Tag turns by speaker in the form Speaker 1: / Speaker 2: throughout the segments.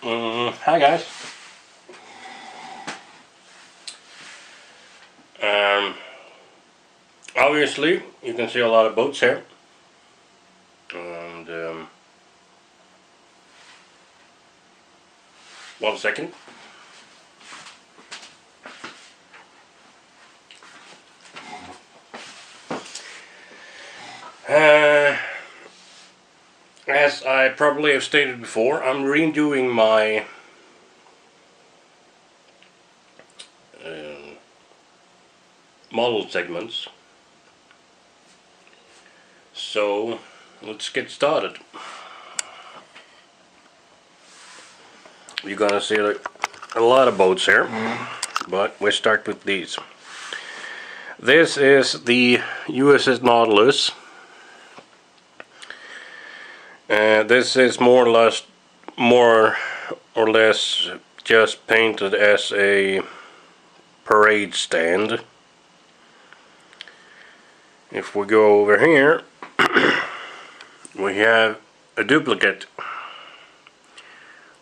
Speaker 1: Hi guys. Obviously you can see a lot of boats here, and 1 second. As I probably have stated before, I'm redoing my model segments. So let's get started. You're gonna see a lot of boats here, but we start with these. This is the USS Nautilus. This is more or less just painted as a parade stand. If we go over here, we have a duplicate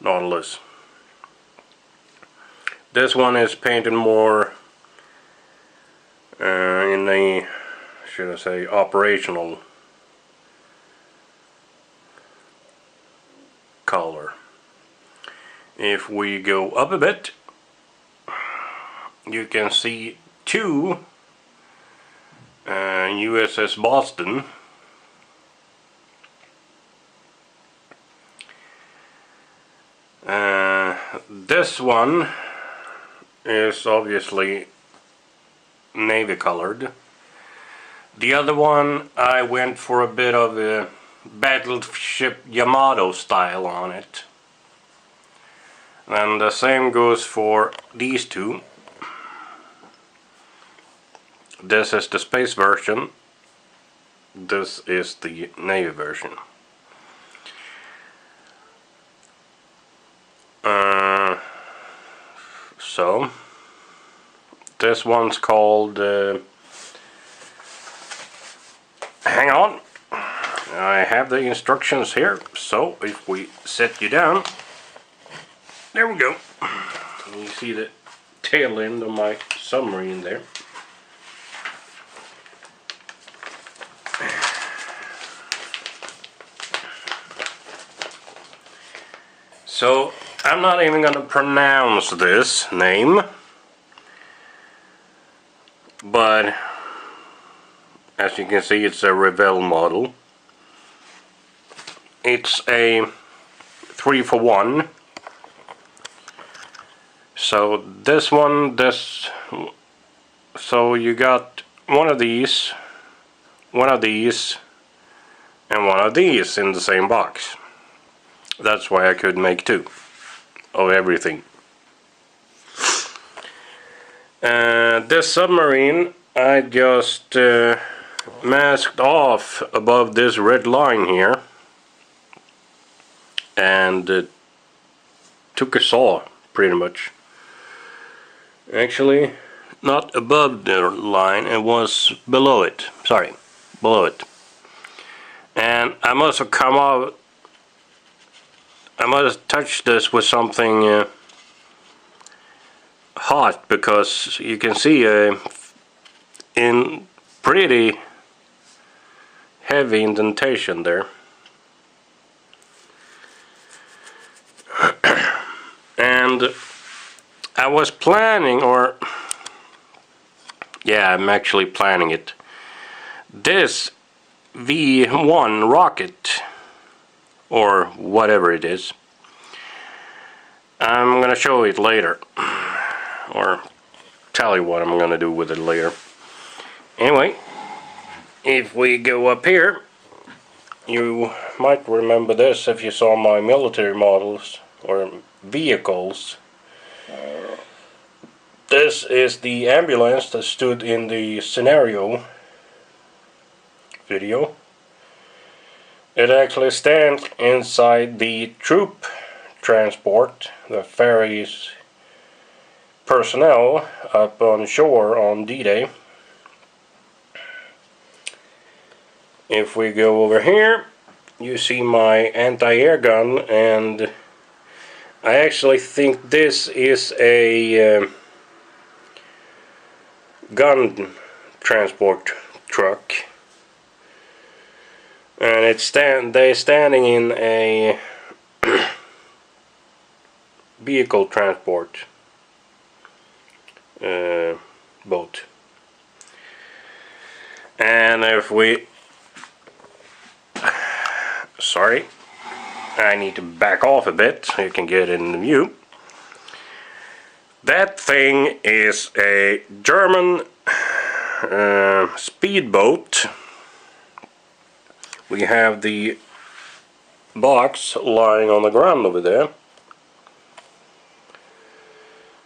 Speaker 1: Nautilus. This one is painted more in a, should I say, operational color. If we go up a bit, you can see two USS Boston. This one is obviously navy colored. The other one, I went for a bit of a battleship Yamato style on it. And the same goes for these two. This is the space version. This is the navy version. So this one's called hang on, I have the instructions here. So if we set you down, there we go. You see the tail end of my submarine there. So I'm not even going to pronounce this name, but as you can see, it's a Revell model. It's a 3-for-1. So this one, so you got one of these, and one of these in the same box. That's why I could make two of everything. This submarine I just masked off above this red line here and took a saw pretty much. Actually, not above the line, it was below it. Sorry, below it. And I must have come out. I must have touched this with something hot, because you can see in pretty heavy indentation there. And I was planning, or yeah, I'm actually planning it. This V1 rocket, or whatever it is, I'm gonna show it later, or tell you what I'm gonna do with it later. Anyway, if we go up here, you might remember this if you saw my military models or vehicles. This is the ambulance that stood in the scenario video. It actually stands inside the troop transport that ferries personnel up on shore on D-Day. If we go over here, you see my anti-air gun and I actually think this is a gun transport truck, and they're standing in a vehicle transport boat. And if we, sorry, I need to back off a bit so you can get in the view. That thing is a German speedboat. We have the box lying on the ground over there.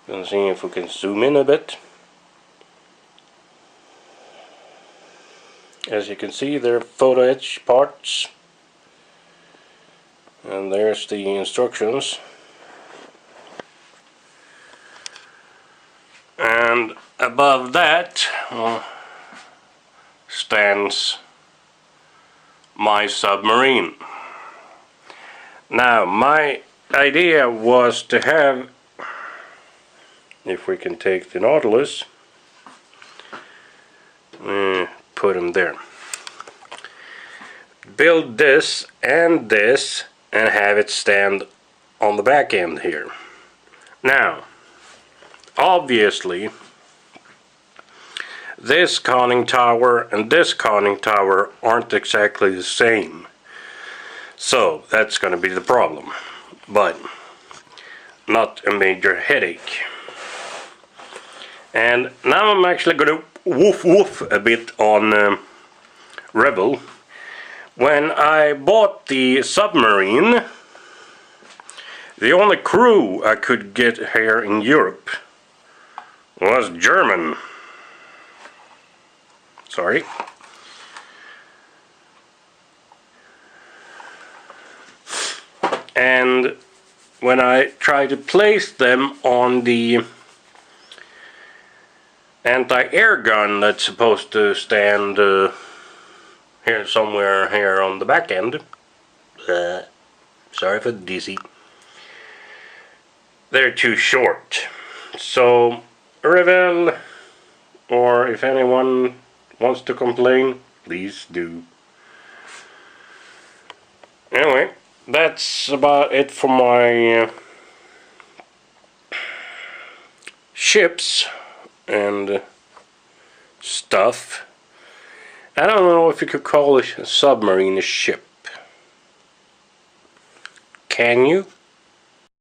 Speaker 1: Let's see if we can zoom in a bit. As you can see, there are photo etch parts. And there's the instructions. And above that stands my submarine. Now, my idea was to have, if we can take the Nautilus, put him there. Build this and have it stand on the back end here. Now, obviously, this conning tower and this conning tower aren't exactly the same. So, that's going to be the problem. But, not a major headache. And now I'm actually going to woof a bit on Rebel. When I bought the submarine, the only crew I could get here in Europe was German. Sorry. And when I tried to place them on the anti-air gun that's supposed to stand here somewhere here on the back end, sorry for the dizzy, they're too short. So Revell, or if anyone wants to complain, please do. Anyway, that's about it for my ships and stuff. I don't know if you could call a submarine a ship. Can you?